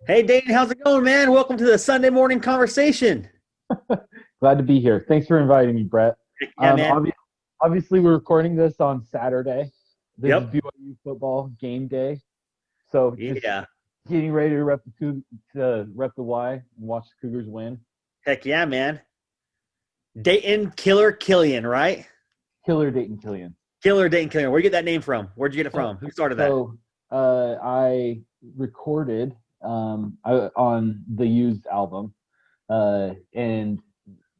Hey, Dayton, how's it going, man? Welcome to the Sunday morning conversation. Glad to be here. Thanks for inviting me, Brett. Yeah, Um, man. obvi- Obviously, we're recording this on Saturday. This is Yep. BYU football game day, so just Yeah. getting ready to rep the Y and watch the Cougars win. Heck yeah, man. Dayton Killer Killian, right? Killer Dayton Killian. Killer Dayton Killian. Where'd you get that name from? Where'd you get it So, from? Who started that? I recorded on the used album, and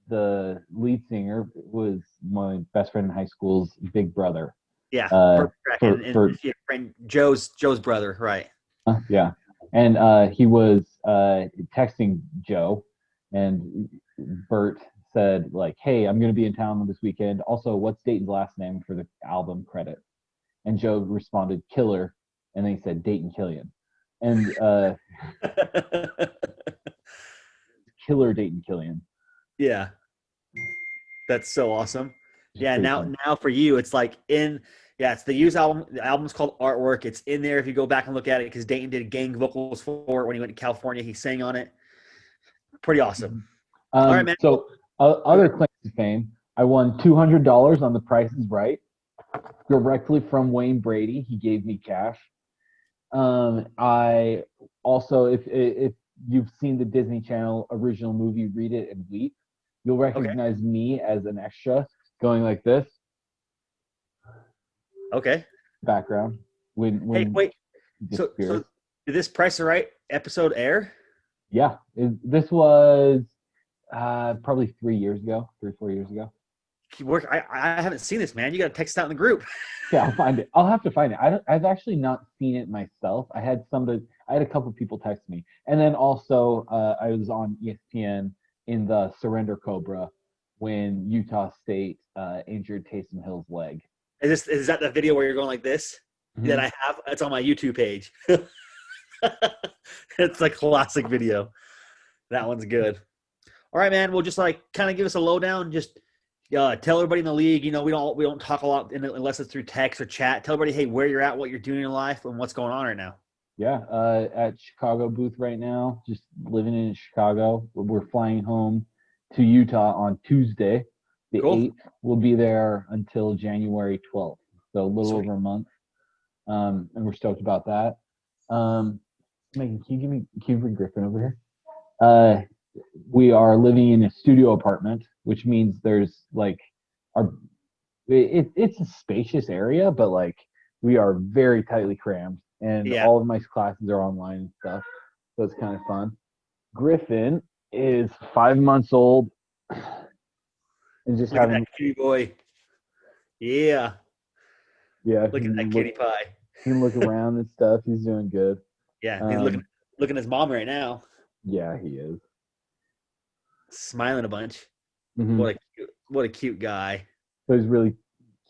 the lead singer was my best friend in high school's big brother. Yeah, Uh, Burt Crack and for your friend Joe's brother, right? Yeah. And he was texting Joe, and Bert said, like, hey, I'm going to be in town this weekend. Also, what's Dayton's last name for the album credit? And Joe responded, Killer. And then he said, Dayton Killian. And Killer Dayton Killian. Yeah, that's so awesome. Which is Yeah, pretty now fun. now for you, it's like it's the used album. The album's called Artwork. It's in there if you go back and look at it because Dayton did gang vocals for it when he went to California. He sang on it. Pretty awesome. Mhm. All right, man. Well, Other claims to fame, I won $200 on The Price is Right directly from Wayne Brady. He gave me cash. I also, if you've seen the Disney Channel original movie Read It and Weep, you'll okay. recognize me as an extra going like this Okay. background Hey, when wait. he So disappears. did this Price is Right episode air? Yeah, this was probably 3 years ago, 3 4 years ago. Work. I haven't seen this, man. You got to text it out in the group. Yeah, I'll find it. I'll have to find it. I've actually not seen it myself. I had a couple people text me, and then also I was on ESPN in the Surrender Cobra when Utah State injured Taysom Hill's leg. Is that the video where you're going like this that Mm-hmm. I have? It's on my YouTube page. It's a classic video. That one's good. All right, man. Well, just like kind of give us a lowdown. Just tell everybody in the league. We don't talk a lot unless it's through text or chat. Tell everybody, hey, where you're at, what you're doing in life, and what's going on right now. Yeah, at Chicago booth right now, just living in Chicago. We're flying home to Utah on Tuesday, the Cool. 8th. We'll be there until January 12th, so a little Sweet. over a month. And we're stoked about that. Megan, can you bring Griffin over here? Uh, we are living in a studio apartment, which means there's like our it's a spacious area, but like we are very tightly crammed, and Yeah. all of my classes are online and stuff, so it's kind of fun. Griffin is 5 months old and just Look at that having cutie boy. Yeah. yeah, Look at that cutie pie. he can look around and stuff. He's doing good. Yeah. He's looking Um, looking at his mom right now, yeah, he is. smiling a bunch. Hmm. What a cute guy. So he's really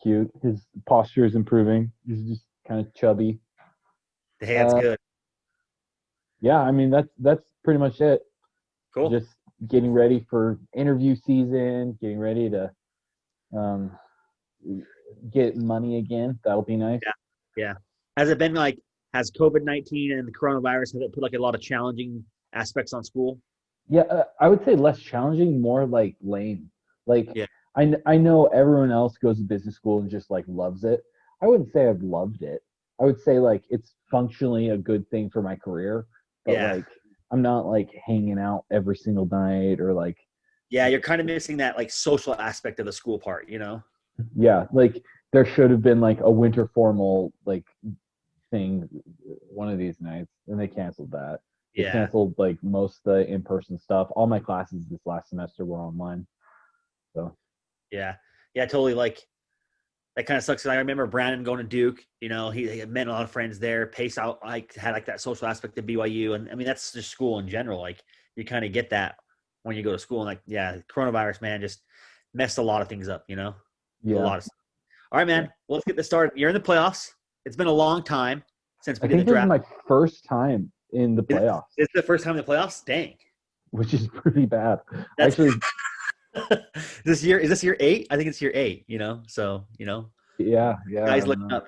cute. His posture is improving. He's just kind of chubby. Hey, that's Uh, good. yeah, I mean that's pretty much it. Cool. Just getting ready for interview season, getting ready to um, get money again. That'll be nice. Yeah. Yeah. Has it been like has COVID-19 and the coronavirus have it put like a lot of challenging aspects on school? Yeah, I would say less challenging, more like lame. Like Yeah. I know everyone else goes to business school and just like loves it. I wouldn't say I've loved it. I would say like it's functionally a good thing for my career, but Yeah. like I'm not like hanging out every single night or like Yeah. You're kind of missing that like social aspect of the school part, you know? yeah, like there should have been like a winter formal like thing one of these nights, and they canceled that. They Yeah. canceled like most of the in-person stuff. All my classes this last semester were online. So Yeah. Yeah. Totally. Like that kind of sucks. I remember Brandon going to Duke. He had met a lot of friends there. Pace out like had like that social aspect of BYU, and I mean that's just school in general. Like you kind of get that when you go to school. And like yeah, coronavirus man just messed a lot of things up. A yeah, lot of stuff. All right, yeah. man. Well, let's get this started. You're in the playoffs. It's been a long time since I we did the think this is draft. my first time in the Is playoffs, this the first time in the playoffs? Dang. which is pretty bad. That's Actually, this year. Is this year 8? I think it's year 8. So yeah, yeah. I guys don't looking know. up.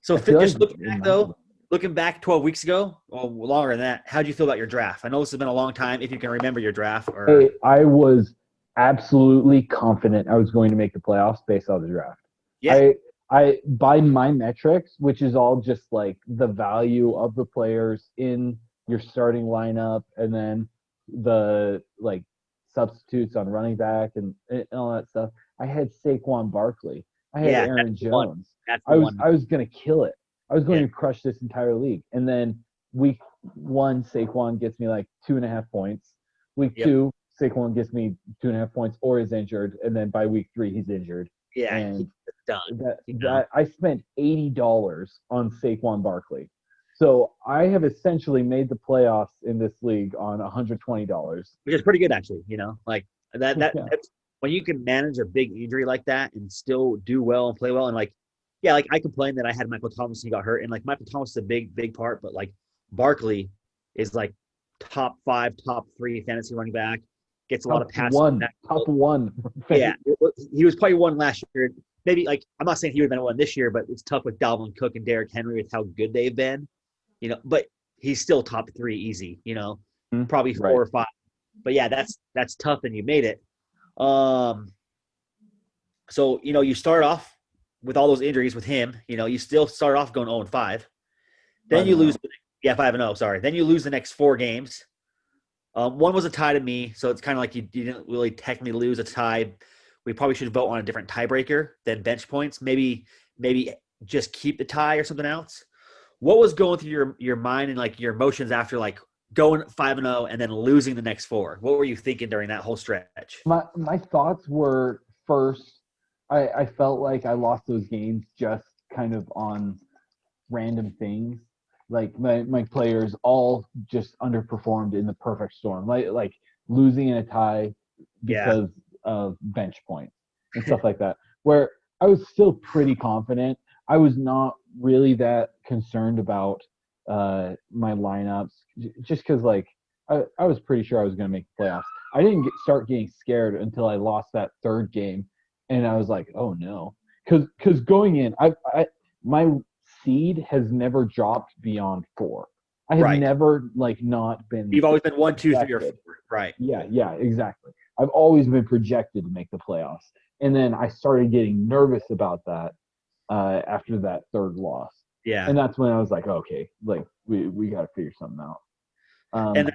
So I feel like just looking it back might though, be. looking back 12 weeks ago, or longer than that, how do you feel about your draft? I know this has been a long time. If you can remember your draft, or I was absolutely confident I was going to make the playoffs based on the draft. yeah, I by my metrics, which is all just like the value of the players in your starting lineup, and then the like substitutes on running back and all that stuff. I had Saquon Barkley. I had yeah, Aaron that's the one. Jones. That's the I was one. I was gonna kill it. I was Yeah, going to crush this entire league. And then week one, Saquon gets me like 2.5 points. Week yep, two, Saquon gets me 2.5 points or is injured, and then by week three he's injured. yeah, he's And done. that I spent $80 on Saquon Barkley. So I have essentially made the playoffs in this league on $120. Which is pretty good actually. Like Yeah. that's when you can manage a big injury like that and still do well and play well. And like, yeah, like I complained that I had Michael Thomas, he got hurt, and like Michael Thomas is a big part, but like Barkley is like top five, top three fantasy running back, gets a lot of passes. Top one. Yeah, he was probably one last year. Maybe like I'm not saying he would have been one this year, but it's tough with Dalvin Cook and Derrick Henry with how good they've been. But he's still top three easy. Probably Right. 4 or 5. But yeah, that's tough, and you made it. So you start off with all those injuries with him. You still start off going 0-5. Then you lose. 5-0. Yeah, 5-0. Sorry. Then you lose the next 4 games. One was a tie to me, so it's kind of like you didn't really technically lose a tie. We probably should vote on a different tiebreaker than bench points. Maybe just keep the tie or something else. What was going through your mind and like your emotions after like going 5-0 and then losing the next 4? What were you thinking during that whole stretch? My thoughts were first, I felt like I lost those games just kind of on random things. Like my players all just underperformed in the perfect storm. Like losing in a tie Yeah, because of bench points and stuff like that. Where I was still pretty confident. I was not really that concerned about my lineups just because like I was pretty sure I was going to make the playoffs. I didn't start getting scared until I lost that third game, and I was like, oh no, because going in, my seed has never dropped beyond 4. I have right. never like not been You've always been 1, 2, 3, or 4. projected. Right. Yeah, exactly. I've always been projected to make the playoffs, and then I started getting nervous about that after that third loss, Yeah. and that's when I was like, okay, like we got to figure something out. And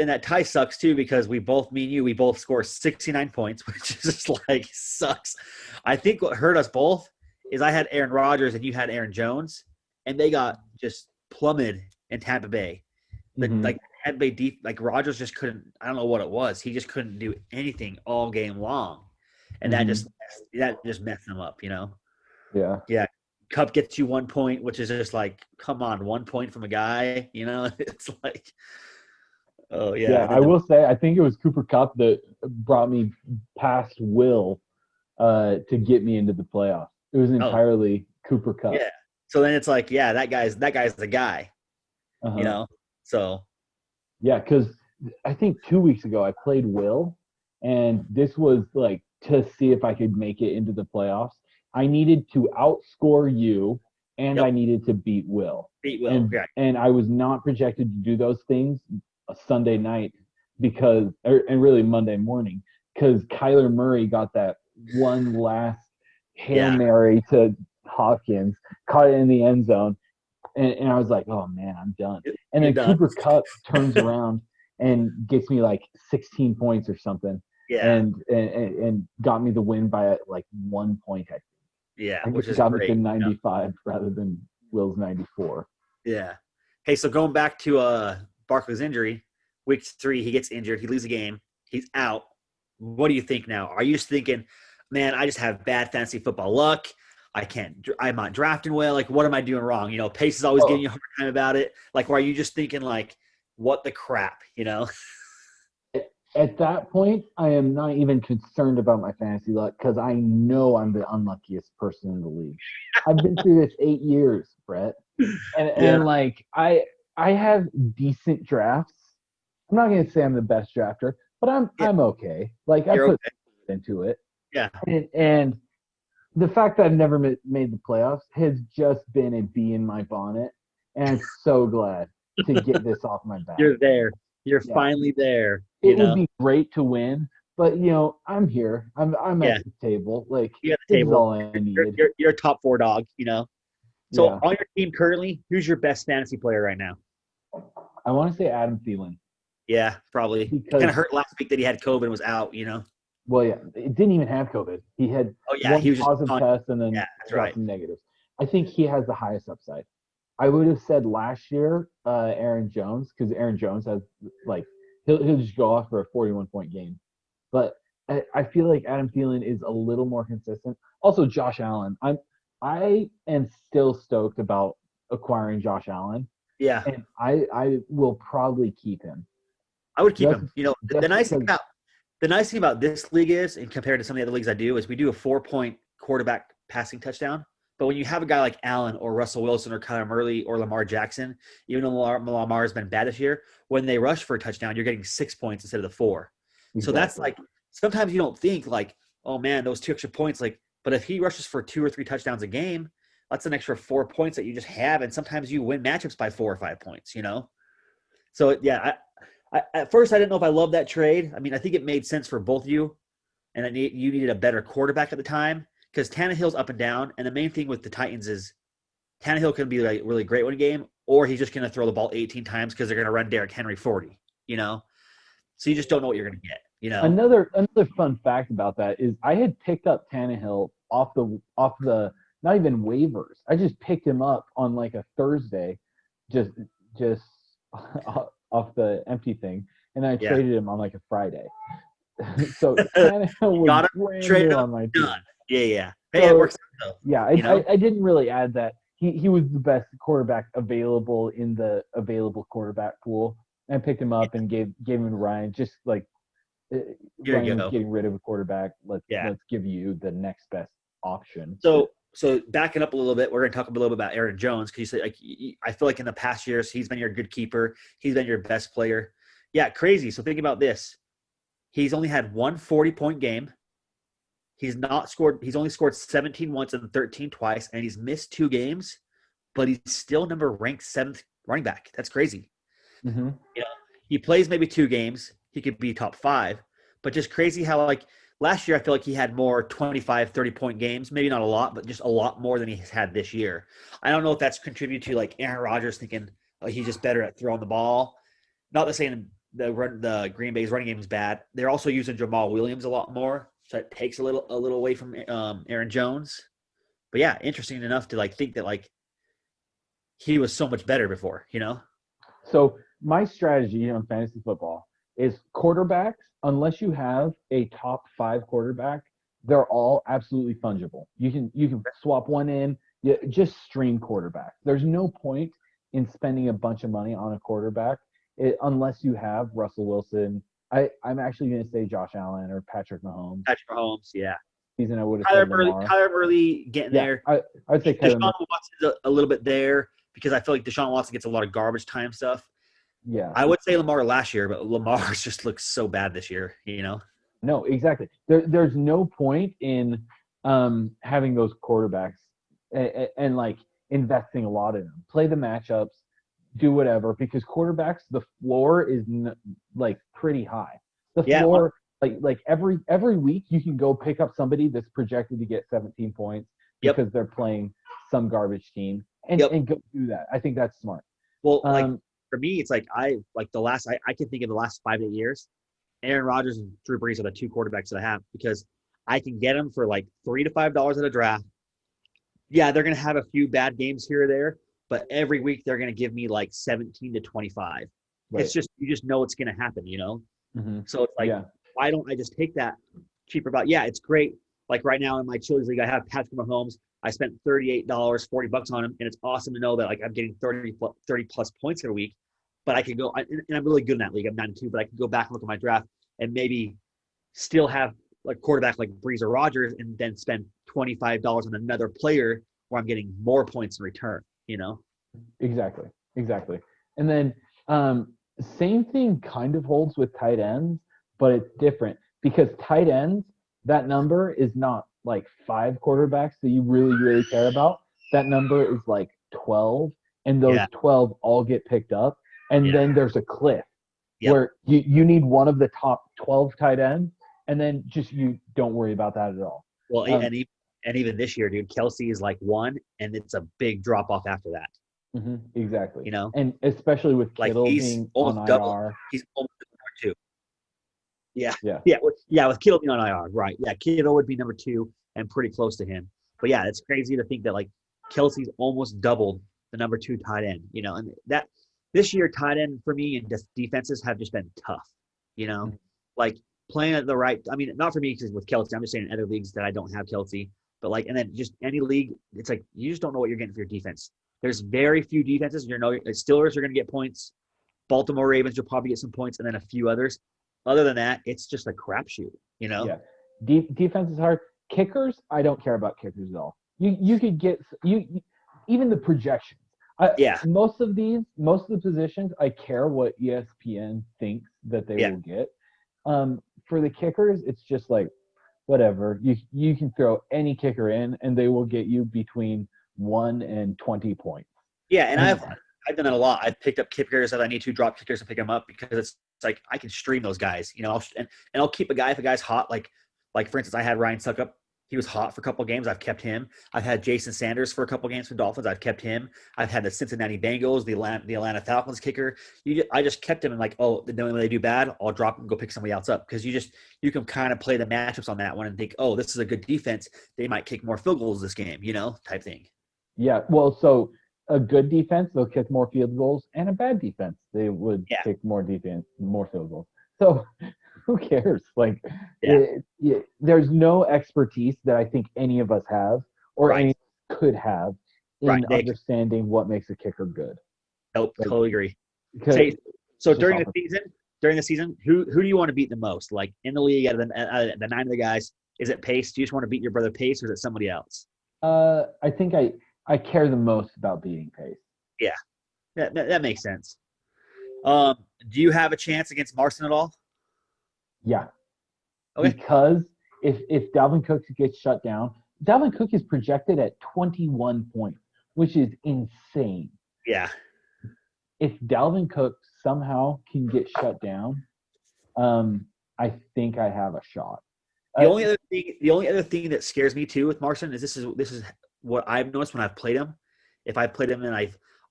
that tie sucks too because me and you, we both score 69 points, which is just like sucks. I think what hurt us both is I had Aaron Rodgers and you had Aaron Jones, and they got just plummeted in Tampa Bay. Like Tampa Bay deep, like Rodgers just couldn't. I don't know what it was. He just couldn't do anything all game long, and that just messed them up. Yeah. Yeah. Cup gets you 1 point, which is just like, come on, 1 point from a guy. It's like. Oh yeah, Yeah, and I then will say I think it was Cooper Cup that brought me past Will to get me into the playoffs. It was oh entirely Cooper Cup. yeah. So then it's like, yeah, that guy's the guy, you Uh-huh. know. So Yeah, because I think 2 weeks ago I played Will, and this was like to see if I could make it into the playoffs. I needed to outscore you, and I yep, needed to beat Will, beat Will. and Yeah, and I was not projected to do those things a Sunday night and really Monday morning because Kyler Murray got that one last Hail yeah, Mary to Hopkins, caught it in the end zone, and I was like, oh man, I'm done. And you're then done. Cooper Cup turns around and gets me like 16 points or something, Yeah, and got me the win by like 1 point. yeah, I think which it is got me to great. 95 rather than Will's 94. Yeah. Hey, so going back to Barkley's injury, week 3, he gets injured. He loses a game. He's out. What do you think now? Are you just thinking, man, I just have bad fantasy football luck. I'm not drafting well. Like, what am I doing wrong? Pace is always giving Oh, you a hard time about it. Like, or are you just thinking like, what the crap, at that point, I am not even concerned about my fantasy luck because I know I'm the unluckiest person in the league. I've been through this 8 years, Brett, and Yeah. and like I have decent drafts. I'm not gonna say I'm the best drafter, but I'm Yeah. I'm okay. Like I You're put okay. into it, Yeah. and the fact that I've never made the playoffs has just been a bee in my bonnet. and I'm so glad to get this off my back. You're there. You're Yeah, finally there. it would be great to win, but I'm here. I'm Yeah. at the table. Like You at the this is table. all I You're, needed. you're, you're a top four dog. So Yeah, on your team currently, who's your best fantasy player right now? I want to say Adam Thielen Yeah, probably. It kind because of hurt last week that he had COVID and was out. well, yeah, it didn't even have COVID. He had Oh yeah, one he was just positive on. test and Yeah, then that's got right. some negatives. I think he has the highest upside. I would have said last year, Aaron Jones, because Aaron Jones has like he'll just go off for a 41-point game. But I feel like Adam Thielen is a little more consistent. Also, Josh Allen. I am still stoked about acquiring Josh Allen, Yeah, and I will probably keep him I would keep just him. The just nice thing because. about this league is, and compared to some of the other leagues I do, is we do a 4-point quarterback passing touchdown. But when you have a guy like Allen or Russell Wilson or Kyler Murray or Lamar Jackson, even though Lamar has been bad this year, when they rush for a touchdown, you're getting 6 points instead of the 4. So that's Exactly. like sometimes you don't think like, oh man, those 2 extra points. Like, but if he rushes for 2 or 3 touchdowns a game, that's an extra 4 points that you just have, and sometimes you win matchups by 4 or 5 points. So yeah, at first I didn't know if I loved that trade. I mean, I think it made sense for both of you, and you needed a better quarterback at the time because Tannehill's up and down, and the main thing with the Titans is Tannehill can be like really great one game, or he's just going to throw the ball 18 times because they're going to run Derrick Henry 40. You know, so you just don't know what you're going to get. Another fun fact about that is I had picked up Tannehill off the not even waivers. I just picked him up on like a Thursday, just off the empty thing, and I Yeah, traded him on like a Friday. So Tannehill you was got him, brand trade new him, on my done. team. Yeah. Hey, it So works out though. yeah, You know, I didn't really add that he was the best quarterback available in the available quarterback pool. And I picked him up and gave him to Ryan, just like here you Ryan's go. getting rid of a quarterback. Yeah. Let's give you the next best option. So backing up a little bit, we're going to talk a little bit about Aaron Jones because you said like I feel like in the past years he's been your good keeper, he's been your best player. Yeah, crazy. So think about this: he's only had one 40-point game. He's not scored. He's only scored 17 once and 13 twice, and he's missed 2 games. But he's still number ranked 7th running back. That's crazy. Mm-hmm. You know, he plays maybe 2 games. He could be top 5, but just crazy how like last year I feel like he had more 25, 30-point games. Maybe not a lot, but just a lot more than he's had this year. I don't know if that's contributed to like Aaron Rodgers thinking he's just better at throwing the ball. Not the saying the Green Bay's running game is bad. They're also using Jamal Williams a lot more, so it takes a little away from Aaron Jones. But yeah, interesting enough to like think that like he was so much better before. So my strategy in fantasy football is quarterbacks. Unless you have a top 5 quarterback, they're all absolutely fungible. You can swap one in. You just stream quarterbacks. There's no point in spending a bunch of money on a quarterback unless you have Russell Wilson. I'm actually going to say Josh Allen or Patrick Mahomes. Patrick Mahomes, yeah. Season I would have said Lamar. Kyler Murray getting Yeah, there. I'd say Deshaun Kyler Murray. Watson's a little bit there because I feel like Deshaun Watson gets a lot of garbage time stuff. Yeah. I would say Lamar last year, but Lamar's just looks so bad this year. No, exactly. There's no point in having those quarterbacks and like investing a lot in them. Play the matchups, do whatever, because quarterbacks, the floor is like pretty high. The Yeah, floor, like every week, you can go pick up somebody that's projected to get 17 points yep, because they're playing some garbage team, and yep. and go do that. I think that's smart. Well, like Um, for me, it's like I can think of the last 5 to 8 years. Aaron Rodgers and Drew Brees are the 2 quarterbacks that I have because I can get them for like $3 to $5 at a draft. Yeah, they're going to have a few bad games here or there, but every week they're going to give me like 17 to 25. It's right. just you just know it's going to happen. Mm-hmm. So it's like, Yeah. why don't I just take that cheaper value? Yeah, it's great. Like right now in my Chili's league, I have Patrick Mahomes. I spent $38, $40 on him, and it's awesome to know that like I'm getting 30 plus points every week. But I could go, and I'm really good in that league. I'm 9-2, but I could go back and look at my draft and maybe still have like quarterback like Brees or Rodgers, and then spend $25 on another player where I'm getting more points in return. Exactly. And then same thing kind of holds with tight ends, but it's different because tight ends, that number is not like 5 quarterbacks that you really, really care about. That number is like 12. and those Yeah. 12 all get picked up, and Yeah. then there's a cliff Yep. where you need one of the top 12 tight ends, and then just you don't worry about that at all. Well, Um, and even this year, dude, Kelsey is like one, and it's a big drop off after that. exactly. You know, And especially with like Kittle being on IR. He's almost number two. Yeah, Yeah. yeah. With Kittle being on IR, right? Yeah, Kittle would be number two and pretty close to him. But yeah, it's crazy to think that like Kelsey's almost doubled the number two tight end. You know, and that this year tight end for me and defenses have just been tough. You know, Mhm. like playing at the right. I mean, not for me because with Kelsey, I'm just saying in other leagues that I don't have Kelsey. But like, and then just any league, it's like you just don't know what you're getting for your defense. There's very few defenses. You know, Steelers are going to get points. Baltimore Ravens, you'll probably get some points, and then a few others. Other than that, it's just a crapshoot, you know? Yeah. Defense is hard. Kickers, I don't care about kickers at all. You could get even the projections. Yeah, Most of the positions, I care what ESPN thinks that they yeah, will get. For the kickers, it's just like whatever. You can throw any kicker in, and they will get you between 1 and 20 points. yeah. And And I've done that a lot. I've picked up kickers that I need to drop kickers and pick them up because it's like I can stream those guys, you know. And I'll keep a guy if a guy's hot. Like for instance, I had Ryan Suckup. He was hot for a couple of games. I've kept him. I've had Jason Sanders for a couple of games for Dolphins. I've kept him. I've had the Cincinnati Bengals, the Atlanta Falcons kicker. I just kept him and like, oh, then when they do bad, I'll drop him and go pick somebody else up because you can kind of play the matchups on that one and think, oh, this is a good defense. They might kick more field goals this game, you know, type thing. yeah, well, so a good defense, they'll kick more field goals, and a bad defense, they would Yeah, kick more field goals. So who cares? Like, yeah, there's no expertise that I think any of us have or right, any could have right. in understanding what makes a kicker good. Nope, Like, totally agree. because Say so it's just awful. during the season, who do you want to beat the most? Like in the league, out of the nine of the guys, is it Pace? Do you just want to beat your brother Pace, or is it somebody else? I think I care the most about beating Pace. Yeah, that makes sense. Do you have a chance against Marston at all? Yeah, Okay. because if Dalvin Cook gets shut down, Dalvin Cook is projected at 21 points, which is insane. Yeah. If Dalvin Cook somehow can get shut down, I think I have a shot. The only other thing that scares me too with Marston is this is what I've noticed when I've played him. If I played him and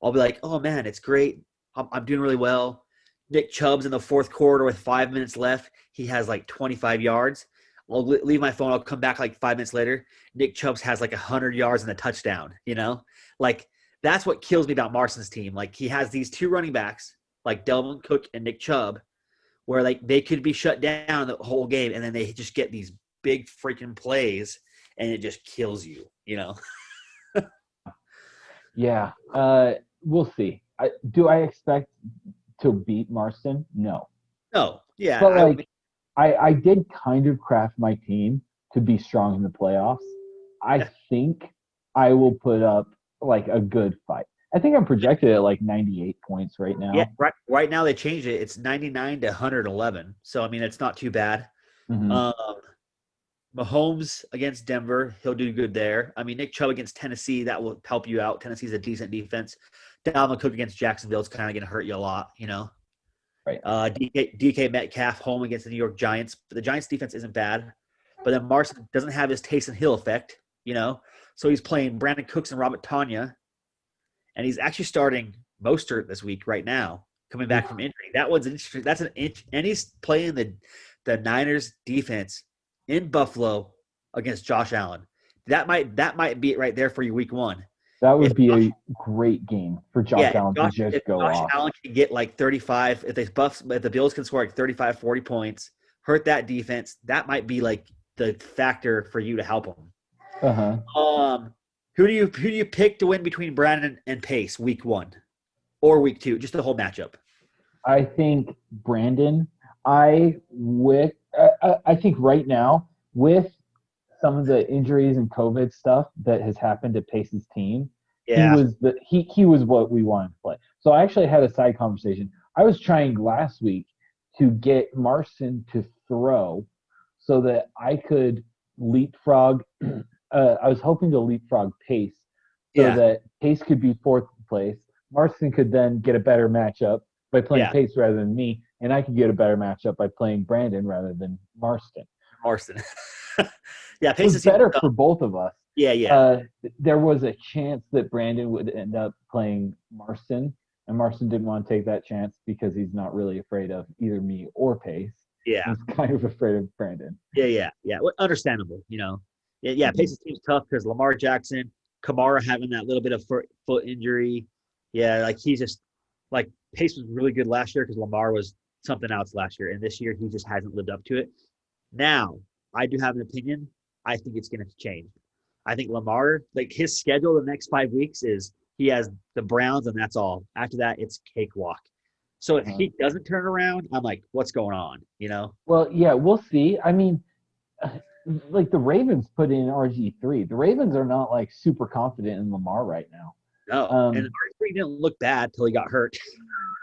I'll be like, oh man, it's great. I'm doing really well. Nick Chubb's in the fourth quarter with 5 minutes left. He has like 25 yards. I'll leave my phone. I'll come back like 5 minutes later. Nick Chubb's has like 100 yards and a touchdown. You know, like that's what kills me about Marston's team. Like he has these two running backs, like Delvin Cook and Nick Chubb, where like they could be shut down the whole game, and then they just get these big freaking plays, and it just kills you. You know? Yeah, we'll see. Do I expect to beat Marston? No, No. Yeah. but like I did kind of craft my team to be strong in the playoffs. I Yeah. think I will put up like a good fight. I think I'm projected at like 98 points right now. Yeah. Right now they changed it. It's 99 to 111. So I mean, it's not too bad. Mm-hmm. Um, Mahomes against Denver, he'll do good there. I mean, Nick Chubb against Tennessee, that will help you out. Tennessee's a decent defense. Dalvin Cook against Jacksonville is kind of going to hurt you a lot, you know. Right. DK Metcalf home against the New York Giants. But the Giants defense isn't bad. But then Marston doesn't have his Taysom Hill effect, you know. So he's playing Brandon Cooks and Robert Tanya. And he's actually starting Mostert this week right now, coming back from injury. That one's interesting. That's an inch, and he's playing the Niners defense in Buffalo against Josh Allen. That might be it right there for you week one. That would If be Josh, a great game for Josh Allen to just if go Josh off. Allen can get like 35, if the Bills can score like 35, 40 points, hurt that defense, that might be like the factor for you to help him. Uh-huh. Who do you pick to win between Brandon and Pace week one or week two? Just the whole matchup. I think Brandon. I think right now with some of the injuries and COVID stuff that has happened to Pace's team, Yeah. he was what we wanted to play. So I actually had a side conversation. I was trying last week to get Marston to throw so that I could leapfrog. I was hoping to leapfrog Pace so Yeah. that Pace could be fourth place. Marston could then get a better matchup by playing Yeah, Pace rather than me, and I could get a better matchup by playing Brandon rather than Marston. Marston. Yeah, It Pace was seems better tough. for both of us. Yeah, yeah, Uh, there was a chance that Brandon would end up playing Marston, and Marston didn't want to take that chance because he's not really afraid of either me or Pace. yeah, He's kind of afraid of Brandon. yeah. Well, understandable, Yeah, yeah. Mm-hmm. Pace's team's tough because Lamar Jackson, Kamara having that little bit of foot injury. Yeah, like he's just like Pace was really good last year because Lamar was something else last year, and this year he just hasn't lived up to it. Now, I do have an opinion. I think it's going to change. I think Lamar, like his schedule the next 5 weeks is he has the Browns and that's all. After that, it's cakewalk. So if Uh-huh. he doesn't turn around, I'm like, what's going on? Well, yeah, we'll see. I mean, like the Ravens put in RG3. The Ravens are not like super confident in Lamar right now. No. And Um, R3 didn't look bad till he got hurt.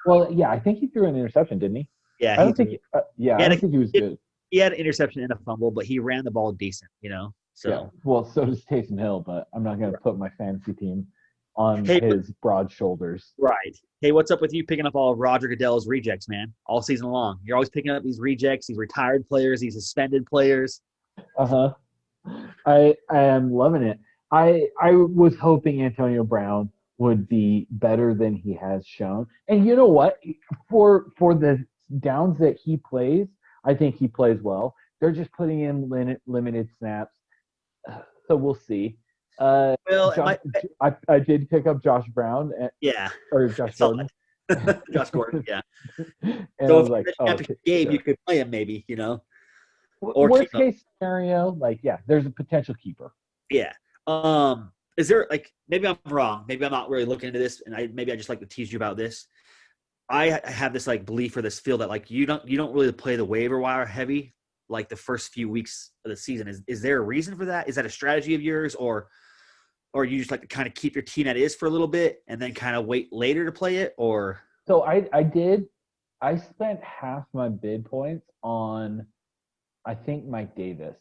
well, yeah, I think he threw an interception, didn't he? Yeah, I he don't think. threw. Yeah, He I had, don't think he was a, good. he had an interception and a fumble, but he ran the ball decent. Yeah. So, Well, so does Taysom Hill, but I'm not going to put my fantasy team on hey, his broad shoulders. right. Hey, what's up with you picking up all of Roger Goodell's rejects, man? All season long. You're always picking up these rejects, these retired players, these suspended players. Uh huh. I am loving it. I was hoping Antonio Brown would be better than he has shown. And you know what? For the downs that he plays, I think he plays well. They're just putting in limited snaps, so we'll see. Well, it Josh, might. I did pick up Josh Brown Yeah, or Josh it's solid. Gordon, Josh Gordon, yeah. and I So if was you're like, in a oh, championship game, you sure. could play him maybe, or keep Worst him. case scenario, like yeah, there's a potential keeper. Yeah. Is there like maybe I'm wrong? Maybe I'm not really looking into this, and maybe I just like to tease you about this. I have this like belief or this feel that like you don't really play the waiver wire heavy like the first few weeks of the season. Is there a reason for that? Is that a strategy of yours, or you just like to kind of keep your team at is for a little bit and then kind of wait later to play it? Or So I did. I spent half my bid points on I think Mike Davis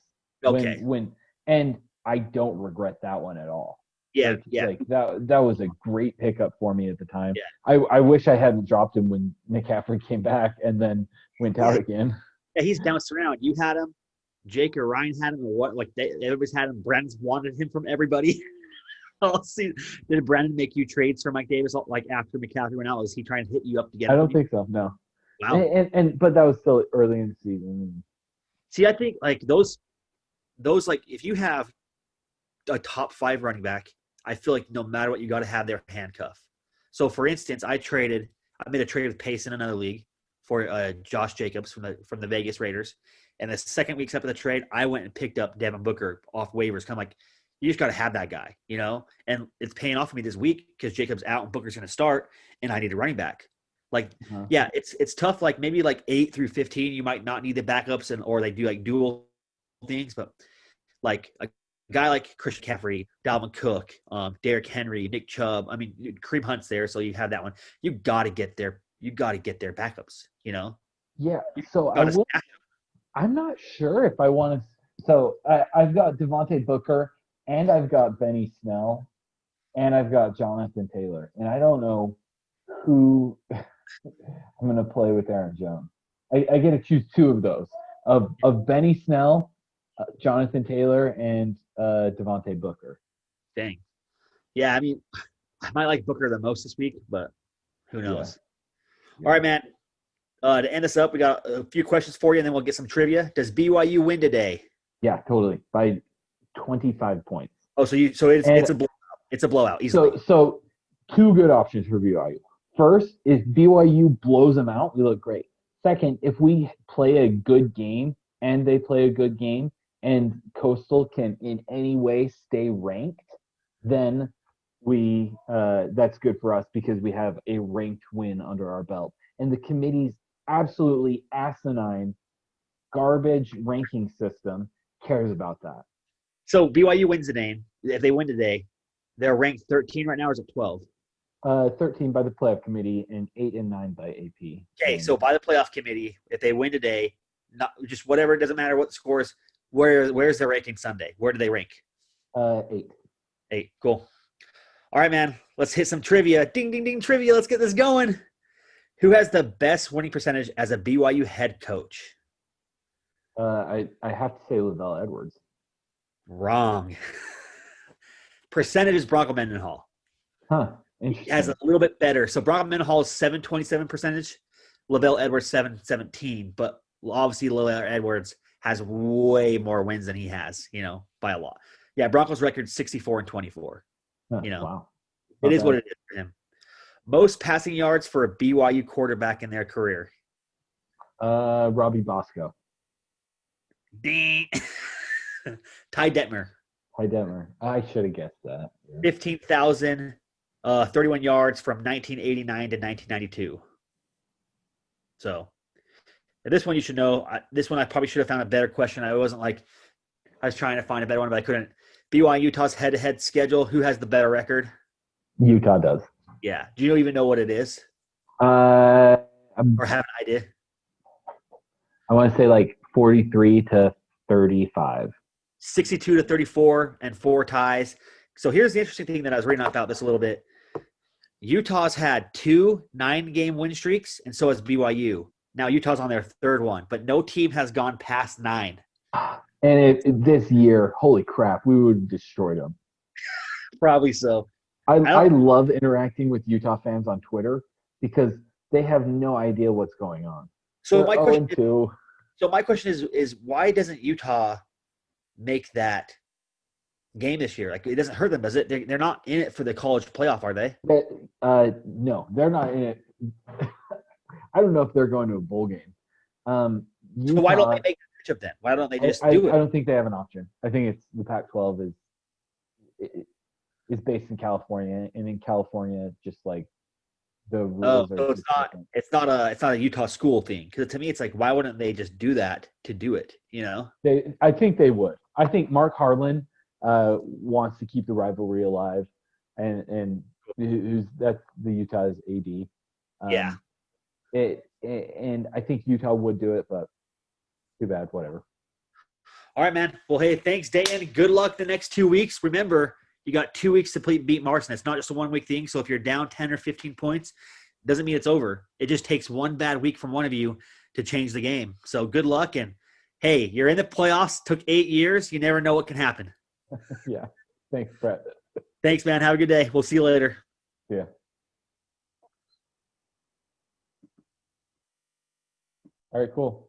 okay, when and I don't regret that one at all. yeah, Like yeah, like that was a great pickup for me at the time. yeah, I wish I hadn't dropped him when McCaffrey came back and then went out yeah, again. yeah. He's bounced around. You had him. Jake or Ryan had him, or what? Like everybody's had him. Brandon's wanted him from everybody. I'll see. Did Brandon make you trades for Mike Davis like after McCaffrey went out? Was he trying to hit you up to get I him? don't think so. No. Wow. And but that was still early in the season. See, I think like those like if you have a top 5 running back, I feel like no matter what, you got to have their handcuff. So, for instance, I made a trade with Pace in another league for Josh Jacobs from the Vegas Raiders, and the second week up of the trade, I went and picked up Devin Booker off waivers. Kind of like you just got to have that guy. And it's paying off for me this week because Jacobs out and Booker's going to start, and I need a running back. Like, Uh-huh. yeah, it's tough. Like maybe like 8 through 15, you might not need the backups or they do like dual things, but like a guy like Christian McCaffrey, Dalvin Cook, Derrick Henry, Nick Chubb. I mean, Kareem Hunt's there, so you have that one. You got to get their backups. Yeah. You So I got to will. stack. I'm not sure if I want to. So I've got Devontae Booker and I've got Benny Snell and I've got Jonathan Taylor, and I don't know who I'm going to play with Aaron Jones. I get to choose two of those of Benny Snell, Jonathan Taylor, and Devontae Booker. Dang. Yeah, I mean, I might like Booker the most this week, but who Yeah. knows? All Yeah. right, man. To end us up, we got a few questions for you, and then we'll get some trivia. Does BYU win today? Yeah, totally. By 25 points. Oh, so it's And a blowout. It's a blowout easily. so two good options for BYU. First, if BYU blows them out, we look great. Second, if we play a good game and they play a good game and Coastal can in any way stay ranked, then we that's good for us because we have a ranked win under our belt. And the committee's absolutely asinine garbage ranking system cares about that. So BYU wins the game. If they win today, they're ranked 13 right now, or is it 12? 13 by the playoff committee and 8 and 9 by AP. Okay, so by the playoff committee, if they win today, not just whatever, it doesn't matter what the score is. Where's their ranking Sunday? Where do they rank? 8. 8. Cool. All right, man. Let's hit some trivia. Ding, ding, ding, trivia. Let's get this going. Who has the best winning percentage as a BYU head coach? I have to say Lavelle Edwards. Wrong. Percentage is Bronco Mendenhall. Huh. He has Interesting. a little bit better. So Bronco Mendenhall is 727 percentage. Lavelle Edwards 717. But obviously Lavelle Edwards has way more wins than he has, by a lot. Yeah, Broncos record 64 and 24. Huh. You know, Wow. it Not is what bad. it is for him. Most passing yards for a BYU quarterback in their career. Robbie Bosco. Ding. Ty Detmer, Hi, Detmer. I should have guessed that. Yeah. 15,000, 31 yards from 1989 to 1992. So this one you should know. This one I probably should have found a better question. I was trying to find a better one, but I couldn't. BYU Utah's head-to-head schedule. Who has the better record? Utah does. Yeah. Do you even know what it is Uh, or have an idea? I want to say like 43 to 35. 62 to 34 and 4 ties. So here's the interesting thing that I was reading about this a little bit. Utah's had 2 9-game win streaks, and so has BYU. Now Utah's on their third one, but no team has gone past 9. And this year, holy crap, we would have destroyed them. Probably so. I love interacting with Utah fans on Twitter because they have no idea what's going on. So They're my 0 question and is, 2. is why doesn't Utah make that game this year? Like it doesn't hurt them, does it? They're not in it for the college playoff, are they? No, they're not in it. I don't know if they're going to a bowl game. Utah, So why don't they make a matchup then? Why don't they just do I it? don't think they have an option. I think it's the Pac-12 is based in California, and in California, just like the Oh, rules are so just different. it's not a Utah school thing. Because to me, it's like why wouldn't they just do that to do it? I think they would. I think Mark Harlan wants to keep the rivalry alive, and that's the Utah's AD. Yeah. And I think Utah would do it, but too bad. Whatever. All right, man. Well, hey, thanks, Dayton. Good luck the next 2 weeks. Remember, you got 2 weeks to beat Marson. It's not just a 1 week thing. So if you're down 10 or 15 points, doesn't mean it's over. It just takes one bad week from one of you to change the game. So good luck. And hey, you're in the playoffs. Took 8 years. You never know what can happen. Yeah. Thanks, Brett. Thanks, man. Have a good day. We'll see you later. Yeah. All right, cool.